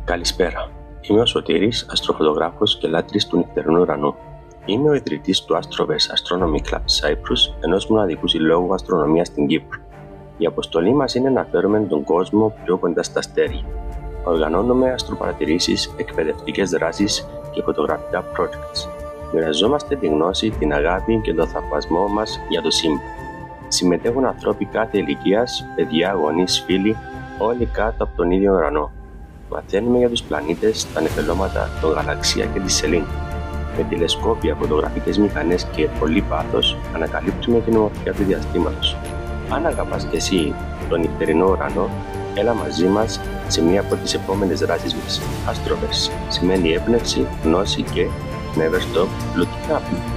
Καλησπέρα. Είμαι ο Σωτήρης, αστροφωτογράφος και λάτρης του νυχτερινού ουρανού. Είμαι ο ιδρυτής του Astroverse Astronomy Club Cyprus, ενός μοναδικού συλλόγου αστρονομίας στην Κύπρο. Η αποστολή μας είναι να φέρουμε τον κόσμο πιο κοντά στα αστέρια. Οργανώνουμε αστροπαρατηρήσεις, εκπαιδευτικές δράσεις και φωτογραφικά projects. Μοιραζόμαστε τη γνώση, την αγάπη και τον θαυμασμό μας για το σύμπαν. Συμμετέχουν ανθρώποι κάθε ηλικίας, παιδιά, γονείς, φίλοι, όλοι κάτω από τον ίδιο ουρανό. Μαθαίνουμε για τους πλανήτες, τα νεφελώματα, τον γαλαξία και τη σελήνη. Με τηλεσκόπια, φωτογραφικές μηχανές και πολύ πάθος ανακαλύπτουμε την ομορφιά του διαστήματος. Αν αγαπάς και εσύ τον νυχτερινό ουρανό, έλα μαζί μας σε μία από τις επόμενες δράσεις μας. Astroverse σημαίνει έμπνευση, γνώση και never stop looking up.